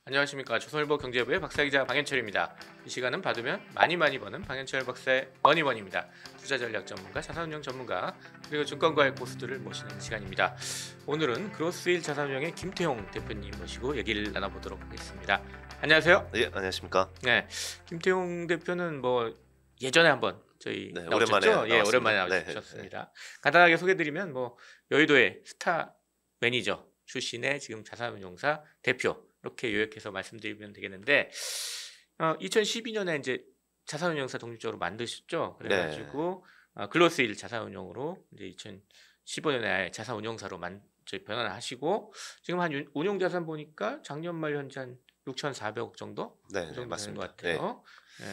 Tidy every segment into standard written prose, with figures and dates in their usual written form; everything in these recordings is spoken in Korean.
안녕하십니까. 조선일보 경제부의 박사기자 방현철입니다. 이 시간은 받으면 많이 버는 방현철 박사의 머니머니입니다. 투자전략 전문가, 자산운용 전문가, 그리고 증권가의 고수들을 모시는 시간입니다. 오늘은 그로스힐 자산운용의 김태용 대표님 모시고 얘기를 나눠보도록 하겠습니다. 안녕하세요. 예, 안녕하십니까. 네, 김태용 대표는 예전에 한번 저희 오랜만에 나오셨죠? 오랜만에 나왔습니다. 나오셨습니다. 네. 간단하게 소개드리면 여의도의 스타 매니저 출신의 지금 자산운용사 대표, 이렇게 요약해서 말씀드리면 되겠는데, 2012년에 이제 자산운용사 독립적으로 만드셨죠. 그래가지고 글로스힐 자산운용으로 이제 2015년에 자산운용사로 변환을 하시고, 지금 한 운용자산 보니까 작년 말 현재 한 6,400억 정도? 네, 그 정도 맞습니다. 되는 것 같아요. 네.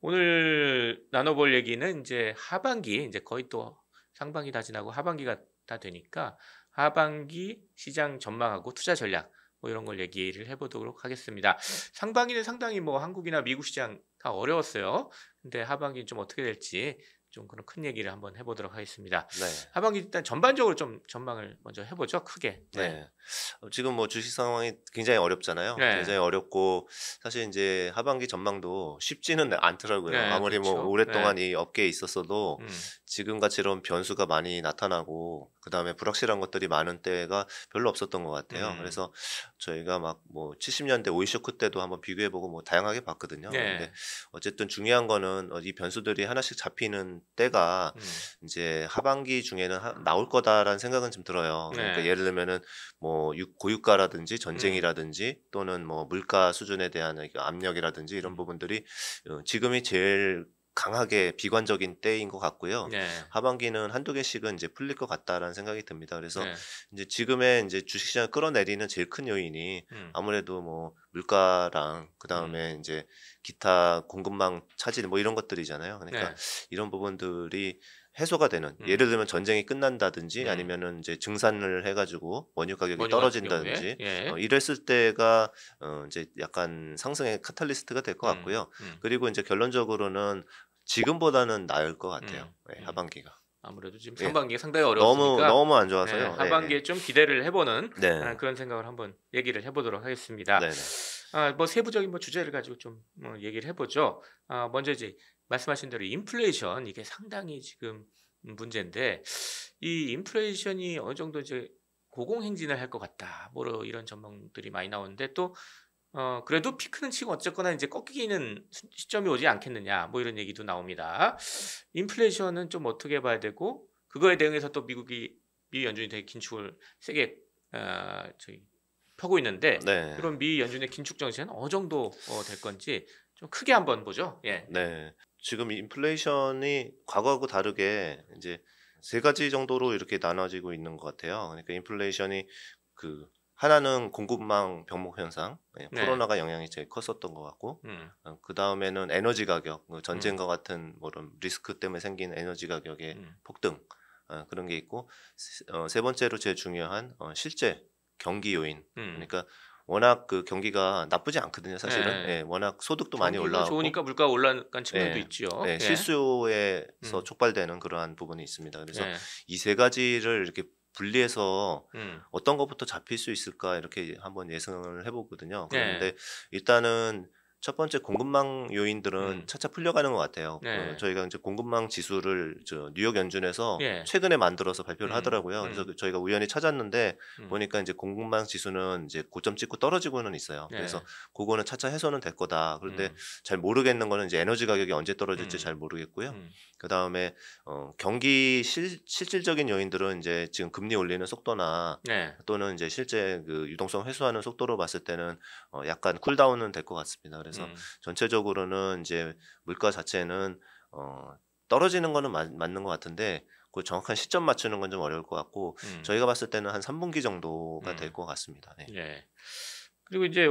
오늘 나눠볼 얘기는 이제 하반기, 이제 거의 또 상반기 다 지나고 하반기가 다 되니까 하반기 시장 전망하고 투자 전략 이런 걸 얘기를 해보도록 하겠습니다. 상반기는 상당히 한국이나 미국 시장 다 어려웠어요. 근데 하반기는 좀 어떻게 될지 좀 그런 큰 얘기를 한번 해보도록 하겠습니다. 네. 하반기 일단 전반적으로 좀 전망을 먼저 해보죠. 크게. 네. 지금 주식 상황이 굉장히 어렵잖아요. 네. 굉장히 어렵고 사실 이제 하반기 전망도 쉽지는 않더라고요. 네, 아무리 그렇죠. 오랫동안 이 업계에 있었어도 음. 지금같이 이런 변수가 많이 나타나고 그다음에 불확실한 것들이 많은 때가 별로 없었던 것 같아요. 그래서 저희가 70년대 오일 쇼크 때도 한번 비교해보고 다양하게 봤거든요. 네. 근데 어쨌든 중요한 거는 이 변수들이 하나씩 잡히는 때가 이제 하반기 중에는 나올 거다라는 생각은 좀 들어요. 그러니까 네. 예를 들면은 고유가라든지 전쟁이라든지 또는 물가 수준에 대한 압력이라든지 이런 부분들이 지금이 제일 강하게 비관적인 때인 것 같고요. 네. 하반기는 한두 개씩은 이제 풀릴 것 같다라는 생각이 듭니다. 그래서 네. 이제 지금의 이제 주식시장을 끌어내리는 제일 큰 요인이 아무래도 물가랑 그다음에 이제 기타 공급망 차질 이런 것들이잖아요. 그러니까 네. 이런 부분들이 해소가 되는, 예를 들면 전쟁이 끝난다든지 아니면은 이제 증산을 해가지고 원유 가격이 떨어진다든지 이랬을 때가 이제 약간 상승의 카탈리스트가 될 것 같고요. 그리고 이제 결론적으로는 지금보다는 나을 것 같아요. 네, 하반기가. 아무래도 지금 상반기가 상당히 어려우니까 너무 안 좋아서요. 네, 하반기에 좀 기대를 해보는 네. 그런 생각을 한번 얘기를 해보도록 하겠습니다. 네네. 세부적인 주제를 가지고 좀 얘기를 해보죠. 먼저 이제 말씀하신 대로 인플레이션, 이게 상당히 지금 문제인데, 이 인플레이션이 어느 정도 이제 고공행진을 할 것 같다, 이런 전망들이 많이 나오는데, 또 그래도 피크는 치고 어쨌거나 이제 꺾이는 시점이 오지 않겠느냐, 이런 얘기도 나옵니다. 인플레이션은 좀 어떻게 봐야 되고, 그거에 대응해서 또 미 연준이 되게 긴축을 세게 펴고 있는데, 네. 그럼 미 연준의 긴축 정책은 어느 정도 될 건지 좀 크게 한번 보죠. 예. 네. 지금 인플레이션이 과거하고 다르게 이제 세 가지 정도로 이렇게 나눠지고 있는 것 같아요. 그러니까 인플레이션이 하나는 공급망 병목 현상, 네. 코로나가 영향이 제일 컸었던 것 같고, 그 다음에는 에너지 가격, 전쟁과 같은 그런 리스크 때문에 생긴 에너지 가격의 폭등, 그런 게 있고, 세 번째로 제일 중요한 실제 경기 요인. 그러니까 워낙 경기가 나쁘지 않거든요, 사실은. 네. 예, 워낙 소득도 많이 경기가 올라가고 좋으니까 물가가 올라간 측면도 네. 있죠. 네, 예. 실수요에서 촉발되는 그러한 부분이 있습니다. 그래서 네. 이 세 가지를 이렇게 분리해서 음. 어떤 것부터 잡힐 수 있을까 이렇게 한번 예상을 해보거든요. 네. 그런데 일단은 첫 번째 공급망 요인들은 차차 풀려가는 것 같아요. 네. 저희가 이제 공급망 지수를 뉴욕 연준에서 예. 최근에 만들어서 발표를 하더라고요. 그래서 저희가 우연히 찾았는데 보니까 이제 공급망 지수는 이제 고점 찍고 떨어지고는 있어요. 네. 그래서 그거는 차차 해소는 될 거다. 그런데 잘 모르겠는 거는 이제 에너지 가격이 언제 떨어질지 잘 모르겠고요. 그 다음에 경기 실질적인 요인들은 이제 지금 금리 올리는 속도나 네. 또는 이제 실제 유동성 회수하는 속도로 봤을 때는 약간 쿨다운은 될 것 같습니다. 그래서 전체적으로는 이제 물가 자체는 떨어지는 거는 맞는 것 같은데 그 정확한 시점 맞추는 건 좀 어려울 것 같고 저희가 봤을 때는 한 3분기 정도가 될 것 같습니다. 네. 네. 그리고 이제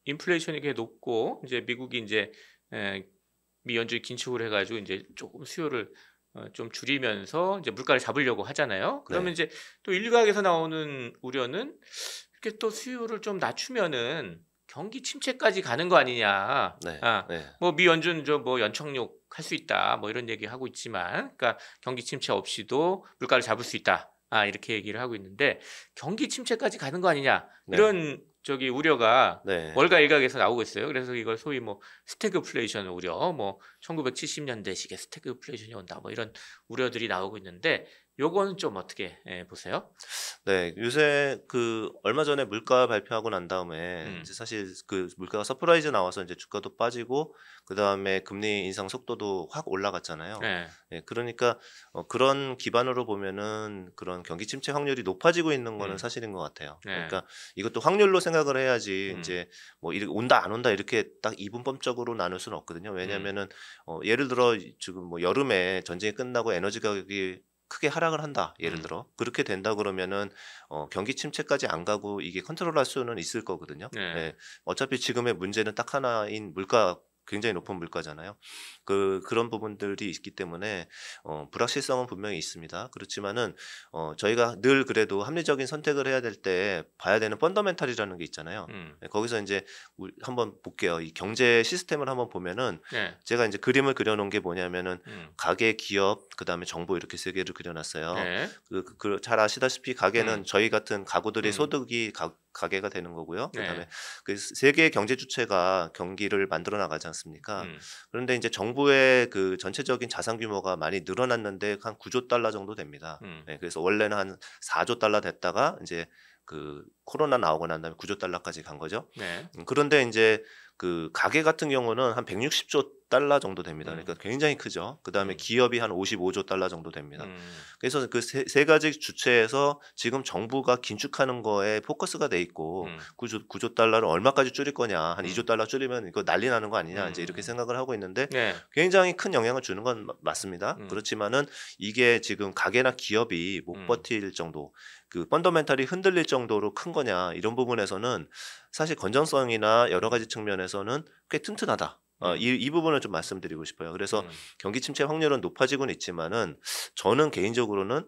인플레이션이 꽤 높고 이제 미국이 이제 미 연준이 긴축을 해가지고 이제 조금 수요를 좀 줄이면서 이제 물가를 잡으려고 하잖아요. 그러면 네. 이제 또 일각에서 나오는 우려는 이렇게 또 수요를 좀 낮추면은 경기 침체까지 가는 거 아니냐. 네. 네. 미 연준 연착륙 할 수 있다. 이런 얘기 하고 있지만, 그러니까 경기 침체 없이도 물가를 잡을 수 있다. 이렇게 얘기를 하고 있는데 경기 침체까지 가는 거 아니냐. 네. 이런 저기 우려가 네. 월가 일각에서 나오고 있어요. 그래서 이걸 소위 뭐 스태그플레이션 우려, 뭐 1970년대식의 스태그플레이션이 온다, 뭐 이런 우려들이 나오고 있는데 요거는 좀 어떻게 보세요? 네. 요새 그 얼마 전에 물가 발표하고 난 다음에 이제 사실 그 물가가 서프라이즈 나와서 이제 주가도 빠지고 그다음에 금리 인상 속도도 확 올라갔잖아요. 네. 예, 그러니까 그런 기반으로 보면은 그런 경기 침체 확률이 높아지고 있는 거는 사실인 것 같아요. 네. 그러니까 이것도 확률로 생각을 해야지 이제 뭐 온다 안 온다 이렇게 딱 이분법적으로 나눌 수는 없거든요. 왜냐면은 예를 들어 지금 뭐 여름에 전쟁이 끝나고 에너지 가격이 크게 하락을 한다. 예를 들어 그렇게 된다 그러면은 경기 침체까지 안 가고 이게 컨트롤할 수는 있을 거거든요. 네. 예. 어차피 지금의 문제는 딱 하나인 물가, 굉장히 높은 물가잖아요. 그런 부분들이 있기 때문에 불확실성은 분명히 있습니다. 그렇지만은 저희가 늘 그래도 합리적인 선택을 해야 될 때 봐야 되는 펀더멘탈이라는 게 있잖아요. 예, 거기서 이제 한번 볼게요. 이 경제 시스템을 한번 보면은 네. 제가 이제 그림을 그려놓은 게 뭐냐면은 가계, 기업, 그다음에 정부 이렇게 세 개를 그려놨어요. 네. 잘 아시다시피 가계는 저희 같은 가구들의 소득이 가계가 되는 거고요. 네. 그다음에 그 세 개의 경제 주체가 경기를 만들어 나가지 않습니까? 그런데 이제 정부의 그 전체적인 자산 규모가 많이 늘어났는데 한 9조 달러 정도 됩니다. 네, 그래서 원래는 한 4조 달러 됐다가 이제 그 코로나 나오고 난 다음에 9조 달러까지 간 거죠. 네. 그런데 이제 그 가계 같은 경우는 한 160조 달러 정도 됩니다. 그러니까 굉장히 크죠. 그다음에 기업이 한 55조 달러 정도 됩니다. 그래서 그 세 가지 주체에서 지금 정부가 긴축하는 거에 포커스가 돼 있고 9조 달러를 얼마까지 줄일 거냐, 한 2조 달러 줄이면 이거 난리 나는 거 아니냐, 이제 이렇게 생각을 하고 있는데 네. 굉장히 큰 영향을 주는 건 맞습니다. 그렇지만은 이게 지금 가계나 기업이 못 버틸 정도, 그 펀더멘탈이 흔들릴 정도로 큰 거냐, 이런 부분에서는 사실 건전성이나 여러 가지 측면에서는 꽤 튼튼하다. 이 부분을 좀 말씀드리고 싶어요. 그래서 경기 침체 확률은 높아지고는 있지만은 저는 개인적으로는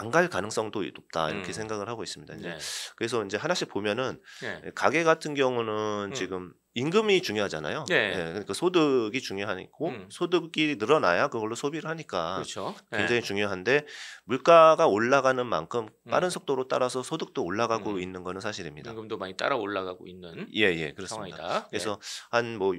안 갈 가능성도 높다, 이렇게 생각을 하고 있습니다. 이제 네. 그래서 이제 하나씩 보면은 네. 가계 같은 경우는 지금 임금이 중요하잖아요. 네. 예, 그러니까 소득이 중요하고 소득이 늘어나야 그걸로 소비를 하니까 그렇죠. 굉장히 중요한데 물가가 올라가는 만큼 빠른 속도로 따라서 소득도 올라가고 있는 거는 사실입니다. 임금도 많이 따라 올라가고 있는 예, 그렇습니다. 상황이다. 그래서 한 뭐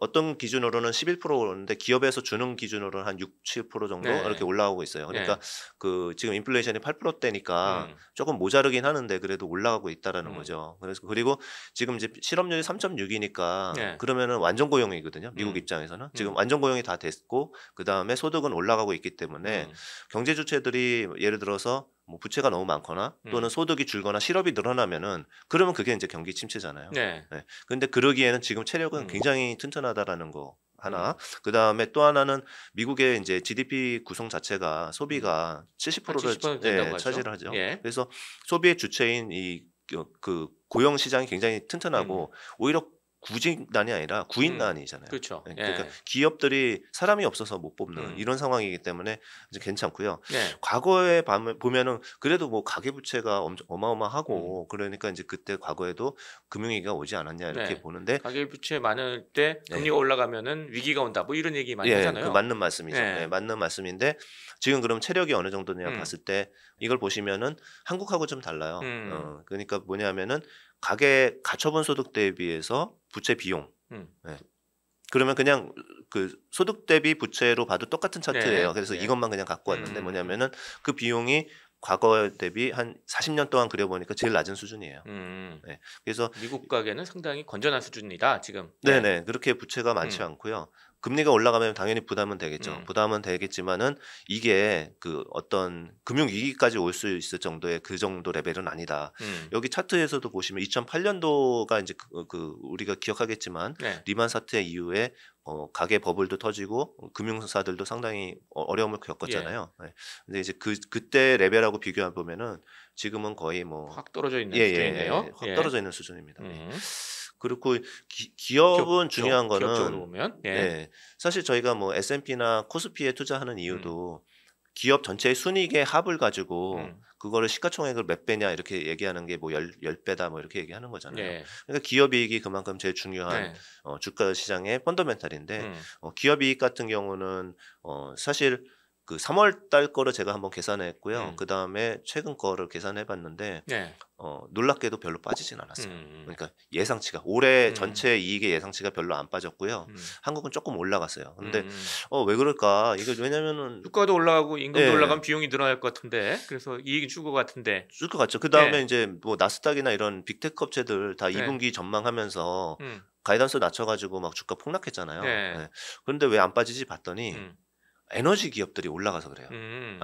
어떤 기준으로는 11%였는데 기업에서 주는 기준으로는 한 6, 7% 정도 네. 이렇게 올라가고 있어요. 그러니까 네. 그 지금 인플레이션이 8%대니까 조금 모자르긴 하는데 그래도 올라가고 있다라는 거죠. 그래서 그리고 지금 이제 실업률이 3.6이니까 네. 그러면은 완전 고용이거든요. 미국 입장에서는 지금 완전 고용이 다 됐고 그 다음에 소득은 올라가고 있기 때문에 경제 주체들이 예를 들어서 뭐 부채가 너무 많거나 또는 소득이 줄거나 실업이 늘어나면은 그러면 그게 이제 경기 침체잖아요. 네. 네. 근데 그러기에는 지금 체력은 굉장히 튼튼하다라는 거 하나. 그다음에 또 하나는 미국의 이제 GDP 구성 자체가 소비가 70%를 70% 된다고 하죠. 차지를 하죠. 예. 그래서 소비의 주체인 그 고용 시장이 굉장히 튼튼하고 오히려 구직난이 아니라 구인난이잖아요. 그렇죠. 네, 예. 그러니까 기업들이 사람이 없어서 못 뽑는 이런 상황이기 때문에 이제 괜찮고요. 네. 과거에 보면은 그래도 뭐 가계부채가 엄청 어마어마하고 그러니까 이제 그때 과거에도 금융위기가 오지 않았냐 이렇게 네. 보는데 가계부채 많을 때 금리가 올라가면은 위기가 온다, 뭐 이런 얘기 많이 예, 하잖아요. 그 맞는 말씀이죠. 네. 네, 맞는 말씀인데 지금 그럼 체력이 어느 정도냐 봤을 때 이걸 보시면은 한국하고 좀 달라요. 그러니까 뭐냐면은 가처분 소득 대비해서 부채 비용. 네. 그러면 그냥 그 소득 대비 부채로 봐도 똑같은 차트예요. 네. 그래서 네. 이것만 그냥 갖고 왔는데 뭐냐면은 그 비용이 과거 대비 한 40년 동안 그려보니까 제일 낮은 수준이에요. 네. 그래서 미국 가계는 상당히 건전한 수준이다 지금. 네네, 그렇게 부채가 많지 않고요. 금리가 올라가면 당연히 부담은 되겠죠. 부담은 되겠지만은 이게 그 어떤 금융 위기까지 올 수 있을 정도의 그 정도 레벨은 아니다. 여기 차트에서도 보시면 2008년도가 이제 그 우리가 기억하겠지만 네. 리만 사태 이후에 가계 버블도 터지고 금융사들도 상당히 어려움을 겪었잖아요. 네. 근데 이제 그때 레벨하고 비교해 보면은 지금은 거의 뭐 확 떨어져 있는 수준이네요. 확 떨어져 있는 수준입니다. 그리고 기업은 중요한 거는 기업적으로 보면 네, 사실 저희가 뭐 S&P나 코스피에 투자하는 이유도 기업 전체의 순이익의 합을 가지고 그거를 시가총액을 몇 배냐 이렇게 얘기하는 게 뭐 10배다 뭐 이렇게 얘기하는 거잖아요. 네. 그러니까 기업이익이 그만큼 제일 중요한 네. 주가 시장의 펀더멘탈인데 기업이익 같은 경우는 사실 그 3월 달 거를 제가 한번 계산했고요. 음. 그다음에 최근 거를 계산해 봤는데 네. 놀랍게도 별로 빠지진 않았어요. 그러니까 예상치가 올해 전체 이익의 예상치가 별로 안 빠졌고요. 한국은 조금 올라갔어요. 근데 왜 그럴까? 이거 왜냐면은 주가도 올라가고 임금도 예. 올라가면 비용이 늘어날 것 같은데 그래서 이익이 줄 것 같은데 줄 것 같죠. 그다음에 네. 이제 뭐 나스닥이나 이런 빅테크 업체들 다 네. 2분기 전망하면서 음. 가이던스 낮춰가지고 막 주가 폭락했잖아요. 네. 네. 그런데 왜 안 빠지지 봤더니 에너지 기업들이 올라가서 그래요.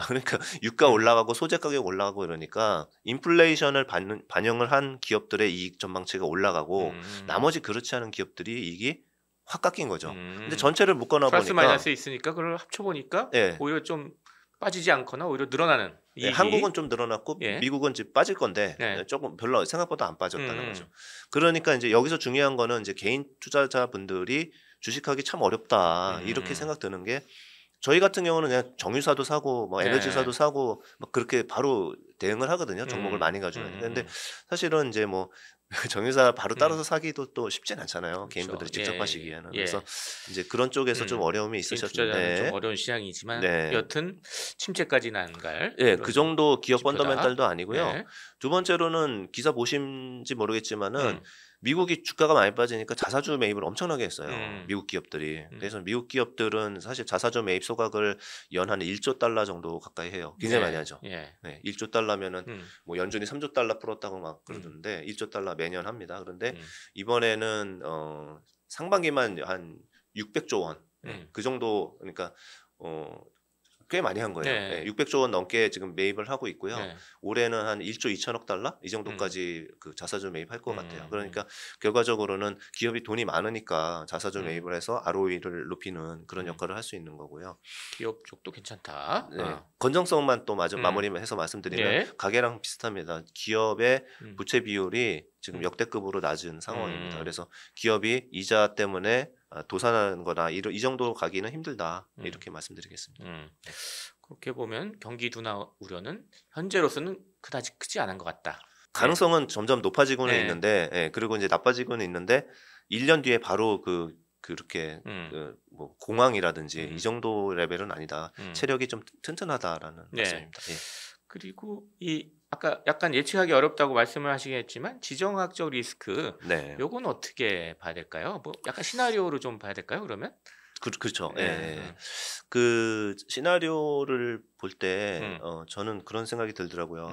그러니까 유가 올라가고 소재 가격 올라가고 이러니까 인플레이션을 반영을 한 기업들의 이익 전망치가 올라가고 나머지 그렇지 않은 기업들이 이익이 확 깎인 거죠. 근데 전체를 묶어놔 플러스 보니까 마이너스 있으니까 그걸 합쳐 보니까 예. 오히려 좀 빠지지 않거나 오히려 늘어나는 예, 이익이. 한국은 좀 늘어났고 예. 미국은 이제 빠질 건데 네. 조금 별로 생각보다 안 빠졌다는 거죠. 그러니까 이제 여기서 중요한 거는 이제 개인 투자자분들이 주식하기 참 어렵다 이렇게 생각드는 게 저희 같은 경우는 그냥 정유사도 사고 뭐 에너지사도 사고 막 그렇게 바로 대응을 하거든요. 종목을 많이 가지고. 근데 사실은 이제 뭐 정유사 바로 따라서 사기도 또 쉽진 않잖아요. 그렇죠. 개인분들이 직접 예, 하시기에는. 예. 그래서 이제 그런 쪽에서 좀 어려움이 개인 투자자는 있으셨는데 좀 어려운 시장이지만 네. 여튼 침체까지는 안 갈. 예, 그 정도 기업 지표다. 펀더멘탈도 아니고요. 네. 두 번째로는 기사 보신지 모르겠지만은 미국이 주가가 많이 빠지니까 자사주 매입을 엄청나게 했어요. 미국 기업들이. 그래서 미국 기업들은 사실 자사주 매입 소각을 연 한 1조 달러 정도 가까이 해요. 굉장히 네. 많이 하죠. 예. 네, 1조 달러면은 뭐 연준이 3조 달러 풀었다고 막 그러던데 1조 달러 매년 합니다. 그런데 이번에는 상반기만 한 600조 원. 그 정도 그러니까 꽤 많이 한 거예요. 네. 네, 600조 원 넘게 지금 매입을 하고 있고요. 네. 올해는 한 1조 2천억 달러 이 정도까지 그 자사주 매입할 것 같아요. 그러니까 결과적으로는 기업이 돈이 많으니까 자사주 매입을 해서 ROE를 높이는 그런 역할을 할 수 있는 거고요. 기업 쪽도 괜찮다. 네. 건전성만 또 마무리해서 말씀드리면 예. 가계랑 비슷합니다. 기업의 부채 비율이 지금 역대급으로 낮은 상황입니다. 그래서 기업이 이자 때문에 도산하는 거나 이 정도 가기는 힘들다. 이렇게 말씀드리겠습니다. 그렇게 보면 경기 둔화 우려는 현재로서는 그다지 크지 않은 것 같다. 가능성은 점점 높아지고는 네. 있는데 그리고 이제 나빠지고는 있는데 1년 뒤에 바로 그렇게 뭐 공황이라든지 이 정도 레벨은 아니다. 체력이 좀 튼튼하다라는 네. 말씀입니다. 예. 그리고 이 아까 약간 예측하기 어렵다고 말씀을 하시겠지만 지정학적 리스크 네. 요건 어떻게 봐야 될까요? 뭐 약간 시나리오로 좀 봐야 될까요? 그러면? 그렇죠. 네. 예. 그 시나리오를 볼 때 저는 그런 생각이 들더라고요.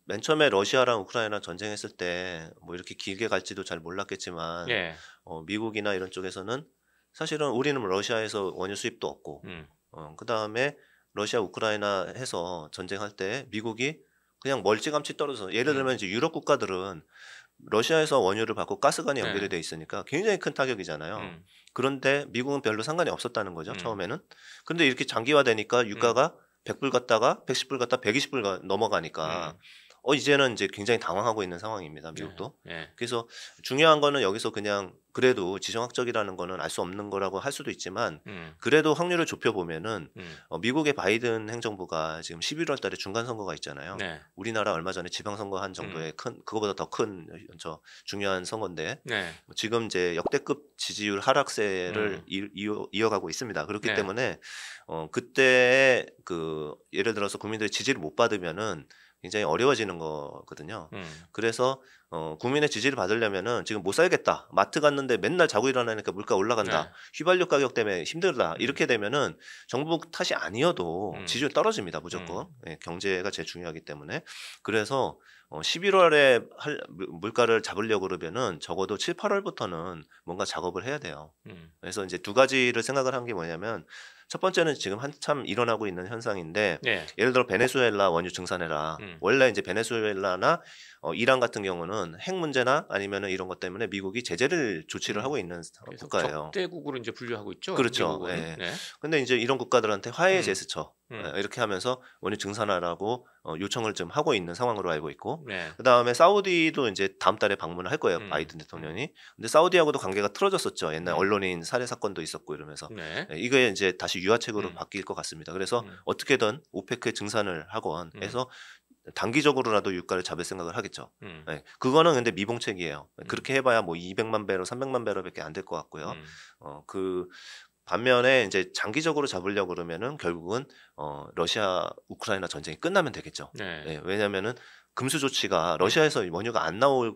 맨 처음에 러시아랑 우크라이나 전쟁했을 때 뭐 이렇게 길게 갈지도 잘 몰랐겠지만 예. 미국이나 이런 쪽에서는 사실은 우리는 러시아에서 원유 수입도 없고 그다음에 러시아 우크라이나 해서 전쟁할 때 미국이 그냥 멀찌감치 떨어져서 예를 들면 이제 유럽 국가들은 러시아에서 원유를 받고 가스관이 연결이 돼 있으니까 굉장히 큰 타격이잖아요. 그런데 미국은 별로 상관이 없었다는 거죠. 처음에는. 근데 이렇게 장기화되니까 유가가 100불 갔다가 110불 갔다 120불 넘어가니까 이제는 이제 굉장히 당황하고 있는 상황입니다. 미국도. 예. 그래서 중요한 거는 여기서 그냥 그래도 지정학적이라는 거는 알 수 없는 거라고 할 수도 있지만 그래도 확률을 좁혀 보면은 미국의 바이든 행정부가 지금 11월 달에 중간 선거가 있잖아요. 네. 우리나라 얼마 전에 지방 선거 한 정도의 그거보다 더 큰 중요한 선거인데 네. 지금 이제 역대급 지지율 하락세를 이어가고 있습니다. 그렇기 네. 때문에 그때 예를 들어서 국민들의 지지를 못 받으면은 굉장히 어려워지는 거거든요. 그래서 국민의 지지를 받으려면은 지금 못 살겠다. 마트 갔는데 맨날 자고 일어나니까 물가 올라간다. 네. 휘발유 가격 때문에 힘들다. 이렇게 되면은 정부 탓이 아니어도 지지율 떨어집니다. 무조건. 예, 경제가 제일 중요하기 때문에. 그래서 11월에 물가를 잡으려고 그러면은 적어도 7, 8월부터는 뭔가 작업을 해야 돼요. 그래서 이제 두 가지를 생각을 한 게 뭐냐면 첫 번째는 지금 한참 일어나고 있는 현상인데 네. 예를 들어 베네수엘라 원유 증산해라. 원래 이제 베네수엘라나 이란 같은 경우는 핵 문제나 아니면은 이런 것 때문에 미국이 제재를 조치를 하고 있는 그래서 국가예요. 적대국으로 이제 분류하고 있죠. 그렇죠. 미국은. 예. 네. 근데 이제 이런 국가들한테 화해 음. 제스처 이렇게 하면서 원유 증산하라고 요청을 좀 하고 있는 상황으로 알고 있고 네. 그다음에 사우디도 이제 다음 달에 방문을 할 거예요. 음. 바이든 대통령이. 근데 사우디하고도 관계가 틀어졌었죠. 옛날 언론인 살해 사건도 있었고 이러면서. 네. 이게 이제 다시 유화책으로 음. 바뀔 것 같습니다. 그래서 음. 어떻게든 오페크 증산을 하건 해서 단기적으로라도 유가를 잡을 생각을 하겠죠. 네, 그거는 근데 미봉책이에요. 그렇게 해봐야 뭐 200만 배럴, 300만 배럴밖에 안 될 것 같고요. 반면에 이제 장기적으로 잡으려고 그러면은 결국은 러시아 우크라이나 전쟁이 끝나면 되겠죠. 네. 네, 왜냐면은 금수 조치가 러시아에서 원유가 안 나오는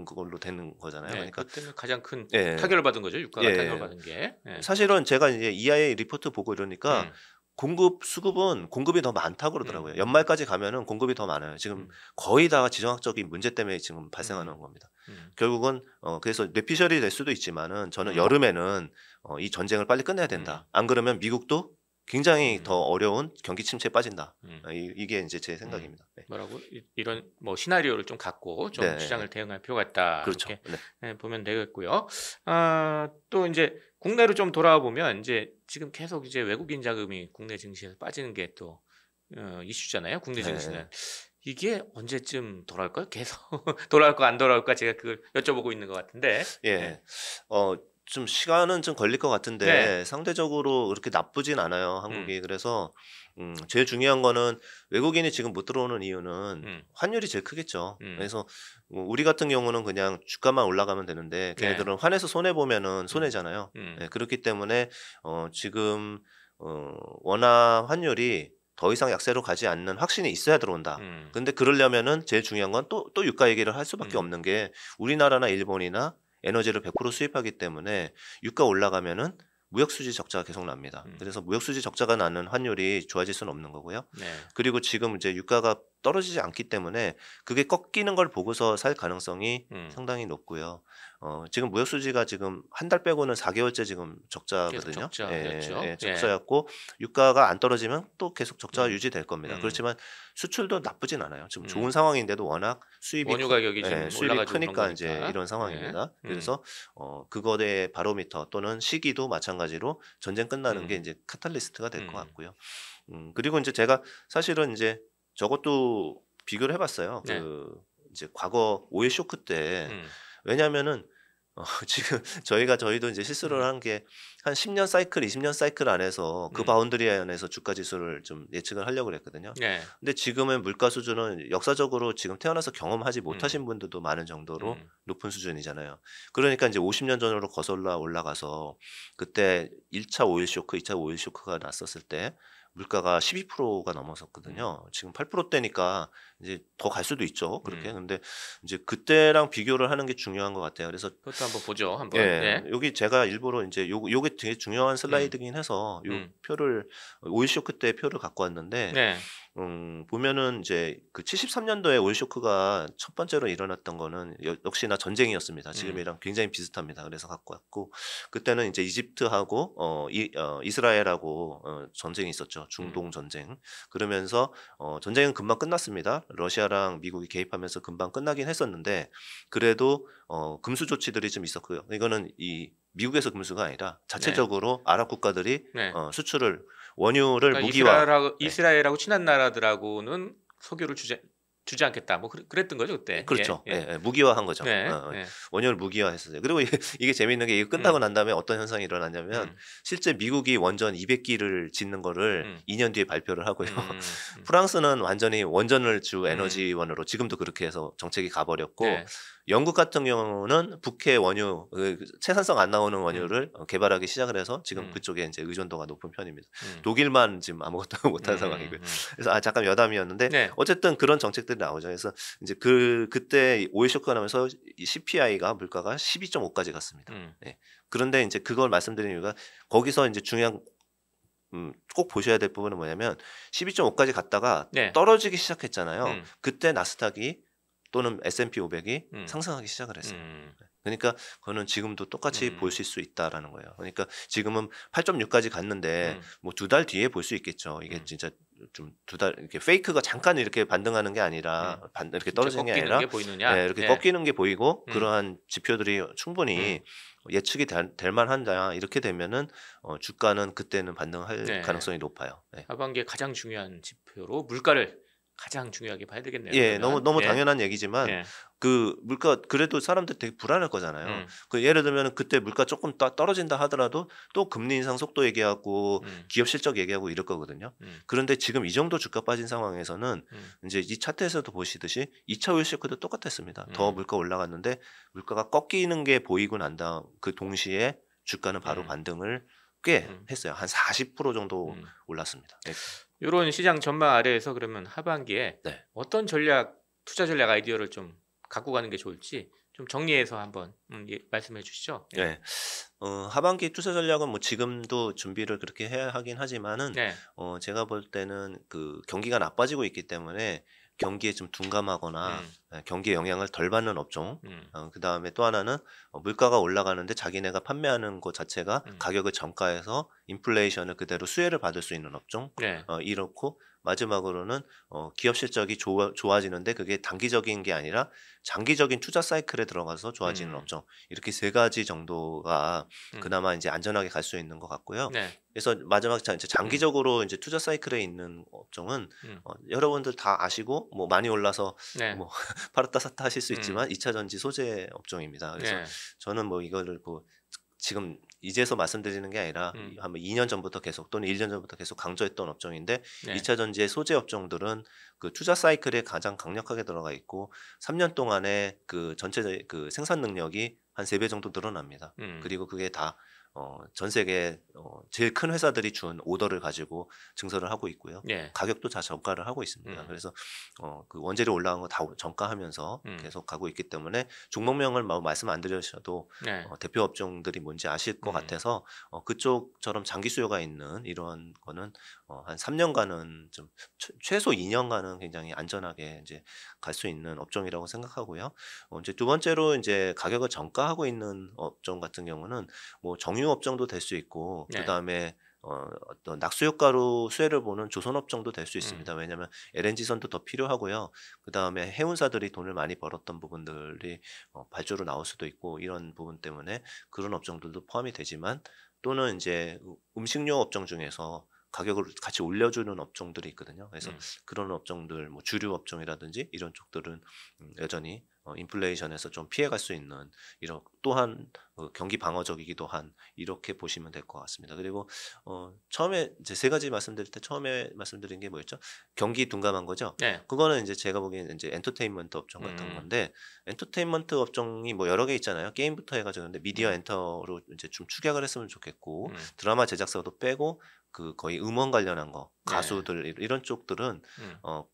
걸로 되는 거잖아요. 네, 그러니까 그때는 가장 큰 예, 타격을 받은 거죠. 유가가 예. 타격을 받은 게. 예. 사실은 제가 이제 EIA 리포트 보고 이러니까 공급 수급은 공급이 더 많다고 그러더라고요. 연말까지 가면은 공급이 더 많아요. 지금 거의 다 지정학적인 문제 때문에 지금 발생하는 겁니다. 결국은 그래서 뇌피셜이 될 수도 있지만은 저는 여름에는 이 전쟁을 빨리 끝내야 된다. 안 그러면 미국도 굉장히 더 어려운 경기 침체에 빠진다. 이게 이제 제 생각입니다. 네. 뭐라고 이런 뭐 시나리오를 좀 갖고 좀 네. 시장을 대응할 필요가 있다. 그렇죠. 이렇게 네. 보면 되겠고요. 또 이제 국내로 좀 돌아와 보면 이제 지금 계속 이제 외국인 자금이 국내 증시에서 빠지는 게 또 이슈잖아요. 국내 증시는. 이게 언제쯤 돌아올까요? 계속 돌아올까 안 돌아올까 제가 그걸 여쭤보고 있는 것 같은데. 예. 네. 좀 시간은 좀 걸릴 것 같은데 네. 상대적으로 그렇게 나쁘진 않아요, 한국이. 그래서 제일 중요한 거는 외국인이 지금 못 들어오는 이유는 환율이 제일 크겠죠. 그래서 우리 같은 경우는 그냥 주가만 올라가면 되는데 걔네들은 환에서 손해 보면은 손해잖아요. 네, 그렇기 때문에 지금 원화 환율이 더 이상 약세로 가지 않는 확신이 있어야 들어온다. 근데 그러려면은 제일 중요한 건 또 유가 얘기를 할 수밖에 없는 게 우리나라나 일본이나 에너지를 100% 수입하기 때문에 유가 올라가면은 무역수지 적자가 계속 납니다. 그래서 무역수지 적자가 나는 환율이 좋아질 수는 없는 거고요. 네. 그리고 지금 이제 유가가 떨어지지 않기 때문에 그게 꺾이는 걸 보고서 살 가능성이 상당히 높고요. 지금 무역수지가 지금 한 달 빼고는 4개월째 지금 적자거든요. 적자였죠. 적자였고 유가가 안 떨어지면 또 계속 적자가 유지될 겁니다. 그렇지만 수출도 나쁘진 않아요. 지금 좋은 상황인데도 워낙 수입이 원유 가격이 지금 수입이 올라가지고 크니까 이제 이런 상황입니다. 그래서 그거의 바로미터 또는 시기도 마찬가지로 전쟁 끝나는 게 이제 카탈리스트가 될 것 같고요. 그리고 이제 제가 사실은 이제 저것도 비교를 해봤어요. 네. 이제 과거 오일 쇼크 때 왜냐하면은 지금 저희도 이제 실수를 한 게 한 10년 사이클, 20년 사이클 안에서 그 바운드리 안에서 주가 지수를 좀 예측을 하려고 그랬거든요. 네. 근데 지금의 물가 수준은 역사적으로 지금 태어나서 경험하지 못하신 분들도 많은 정도로 높은 수준이잖아요. 그러니까 이제 50년 전으로 거슬러 올라가서 그때 1차 오일 쇼크, 2차 오일 쇼크가 났었을 때 물가가 12%가 넘어섰거든요. 지금 8%대니까 이제 더 갈 수도 있죠. 그렇게. 근데 이제 그때랑 비교를 하는 게 중요한 것 같아요. 그래서 그것도 한번 보죠. 한번. 예, 네. 여기 제가 일부러 이제 요게 되게 중요한 슬라이드긴 해서 요 표를 오일 쇼크 때 표를 갖고 왔는데 네. 보면은 이제 그 73년도에 오일 쇼크가 첫 번째로 일어났던 거는 역시나 전쟁이었습니다. 지금이랑 굉장히 비슷합니다. 그래서 갖고 왔고 그때는 이제 이집트하고 이스라엘하고 전쟁이 있었죠. 중동 전쟁. 그러면서 전쟁은 금방 끝났습니다. 러시아랑 미국이 개입하면서 금방 끝나긴 했었는데 그래도 금수 조치들이 좀 있었고요. 이거는 이 미국에서 금수가 아니라 자체적으로 아랍 국가들이 수출을 원유를 그러니까 무기화 이스라엘하고 친한 나라들하고는 석유를 주지 않겠다. 뭐 그랬던 거죠 그때. 그렇죠. 무기화한 거죠. 네. 원유를 무기화했어요. 그리고 이게 재미있는 게 이거 끝나고 난 다음에 어떤 현상이 일어났냐면 실제 미국이 원전 200기를 짓는 거를 2년 뒤에 발표를 하고요. 프랑스는 완전히 원전을 주 에너지원으로 지금도 그렇게 해서 정책이 가버렸고 영국 같은 경우는 북해 원유 채산성 안 나오는 원유를 개발하기 시작을 해서 지금 그쪽에 이제 의존도가 높은 편입니다. 독일만 지금 아무것도 못한 상황이고요. 그래서 잠깐 여담이었는데 어쨌든 그런 정책들이 나오죠. 그래서 이제 그때 오일 쇼크가 나면서 CPI가 물가가 12.5까지 갔습니다. 그런데 이제 그걸 말씀드리는 이유가 거기서 이제 중요한 꼭 보셔야 될 부분은 뭐냐면 12.5까지 갔다가 떨어지기 시작했잖아요. 그때 나스닥이 또는 S&P 500이 상승하기 시작을 했어요. 그러니까 그거는 지금도 똑같이 보실 수 있다라는 거예요. 그러니까 지금은 8.6까지 갔는데 뭐 2달 뒤에 볼 수 있겠죠. 이게 진짜 좀 2달 이렇게 페이크가 잠깐 이렇게 반등하는 게 아니라 이렇게 떨어지는 게 아니라 이렇게 꺾이는 게 보이고 그러한 지표들이 충분히 예측이 될 만한다. 이렇게 되면은 주가는 그때는 반등할 가능성이 높아요. 하반기에 가장 중요한 지표로 물가를 가장 중요하게 봐야 되겠네요. 너무 당연한 얘기지만 그 물가 그래도 사람들 되게 불안할 거잖아요. 그 예를 들면 그때 물가 조금 떨어진다 하더라도 또 금리 인상 속도 얘기하고 기업 실적 얘기하고 이럴 거거든요. 그런데 지금 이 정도 주가 빠진 상황에서는 이제 이 차트에서도 보시듯이 2차 오일 쇼크도 똑같았습니다. 더 물가 올라갔는데 물가가 꺾이는 게 보이고 난 다음 그 동시에 주가는 바로 반등을 꽤 했어요. 한 40% 정도 올랐습니다. 네. 이런 시장 전망 아래에서 그러면 하반기에 네. 어떤 투자 전략 아이디어를 좀 갖고 가는 게 좋을지 좀 정리해서 한번 말씀해 주시죠. 네. 하반기 투자 전략은 뭐 지금도 준비를 그렇게 해야 하긴 하지만은 네. 제가 볼 때는 그 경기가 나빠지고 있기 때문에 경기에 좀 둔감하거나 경기에 영향을 덜 받는 업종, 그다음에 또 하나는 물가가 올라가는데 자기네가 판매하는 것 자체가 가격을 저가해서 인플레이션을 그대로 수혜를 받을 수 있는 업종, 네. 이렇고 마지막으로는 기업 실적이 좋아지는데 그게 단기적인 게 아니라 장기적인 투자 사이클에 들어가서 좋아지는 업종, 이렇게 세 가지 정도가 그나마 이제 안전하게 갈 수 있는 것 같고요. 네. 그래서 마지막 이제 장기적으로 이제 투자 사이클에 있는 업종은 여러분들 다 아시고 뭐 많이 올라서 네. 뭐 팔았다 샀다 하실 수 있지만 2차 전지 소재 업종입니다. 그래서 네. 저는 뭐 이거를 뭐 지금 이제서 말씀드리는 게 아니라 한 2년 전부터 계속 또는 1년 전부터 계속 강조했던 업종인데 네. 2차 전지의 소재 업종들은 그 투자 사이클에 가장 강력하게 들어가 있고 3년 동안에 그 전체 그 생산 능력이 한 3배 정도 늘어납니다. 그리고 그게 다 전 세계 제일 큰 회사들이 준 오더를 가지고 증설을 하고 있고요. 네. 가격도 다 저가를 하고 있습니다. 그래서 그 원재료 올라간 거 다 저가하면서 계속 가고 있기 때문에 종목명을 말씀 안 드려셔도 네. 대표 업종들이 뭔지 아실 것 같아서 그쪽처럼 장기 수요가 있는 이런 거는 한 3년간은 좀 최소 2년간은 굉장히 안전하게 이제 갈 수 있는 업종이라고 생각하고요. 이제 두 번째로 이제 가격을 저가하고 있는 업종 같은 경우는 뭐 정유 업종도 될 수 있고 네. 그다음에 어떤 낙수 효과로 수혜를 보는 조선 업종도 될 수 있습니다. 왜냐하면 LNG선도 더 필요하고요. 그다음에 해운사들이 돈을 많이 벌었던 부분들이 발주로 나올 수도 있고 이런 부분 때문에 그런 업종들도 포함이 되지만 또는 이제 음식료 업종 중에서 가격을 같이 올려주는 업종들이 있거든요. 그래서 그런 업종들, 뭐 주류 업종이라든지 이런 쪽들은 여전히 인플레이션에서 좀 피해갈 수 있는 이런 또한 경기 방어적이기도 한 이렇게 보시면 될 것 같습니다. 그리고 처음에 이제 세 가지 말씀드릴 때 처음에 말씀드린 게 뭐였죠? 경기 둔감한 거죠. 네. 그거는 이제 제가 보기에는 이제 엔터테인먼트 업종 같은 건데 엔터테인먼트 업종이 뭐 여러 개 있잖아요. 게임부터 해가지고 근데 미디어 엔터로 이제 좀 축약을 했으면 좋겠고 드라마 제작사도 빼고 그 거의 음원 관련한 거 가수들 이런 쪽들은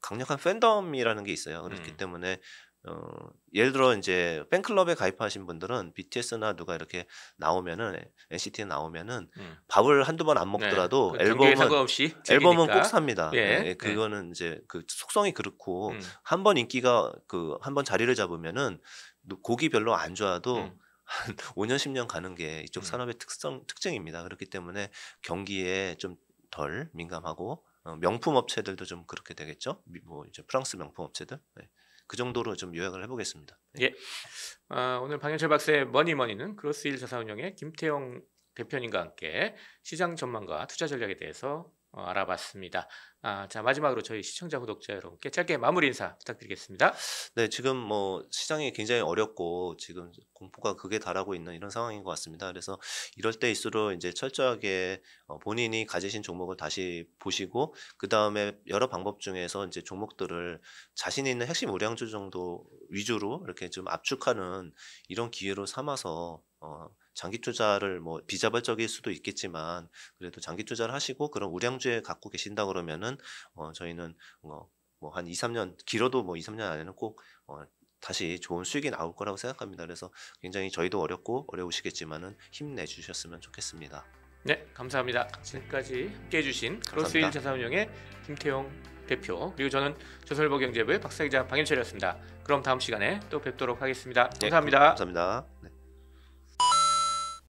강력한 팬덤이라는 게 있어요. 그렇기 때문에 예를 들어 이제 팬클럽에 가입하신 분들은 BTS나 누가 이렇게 나오면은 NCT에 나오면은 밥을 한두 번 안 먹더라도 그 경기에 상관없이 앨범은 꼭 삽니다. 예. 그거는 이제 그 속성이 그렇고 한 번 인기가 그 한 번 자리를 잡으면은 곡이 별로 안 좋아도 한 5년 10년 가는 게 이쪽 산업의 특징입니다. 그렇기 때문에 경기에 좀 덜 민감하고 명품 업체들도 좀 그렇게 되겠죠. 뭐 이제 프랑스 명품 업체들. 네. 그 정도로 좀 요약을 해보겠습니다. 네. 예. 오늘 방현철 박사의 머니머니는 그로스힐 자산운용의 김태용 대표님과 함께 시장 전망과 투자 전략에 대해서 알아봤습니다. 자, 마지막으로 저희 시청자 구독자 여러분께 짧게 마무리 인사 부탁드리겠습니다. 네, 지금 뭐 시장이 굉장히 어렵고 지금 공포가 극에 달하고 있는 이런 상황인 것 같습니다. 그래서 이럴 때일수록 이제 철저하게 본인이 가지신 종목을 다시 보시고 그 다음에 여러 방법 중에서 이제 종목들을 자신 있는 핵심 우량주 정도 위주로 이렇게 좀 압축하는 이런 기회로 삼아서 장기 투자를 뭐 비자발적일 수도 있겠지만 그래도 장기 투자를 하시고 그런 우량주에 갖고 계신다 그러면은 저희는 뭐 한 2, 3년 길어도 뭐 2, 3년 안에는 꼭 다시 좋은 수익이 나올 거라고 생각합니다. 그래서 굉장히 저희도 어렵고 어려우시겠지만은 힘내 주셨으면 좋겠습니다. 네, 감사합니다. 지금까지 함께해 주신 크로스힐 자산운용의 김태용 대표 그리고 저는 조선일보 경제부의 박사기자 방현철이었습니다. 그럼 다음 시간에 또 뵙도록 하겠습니다. 감사합니다. 네, 감사합니다.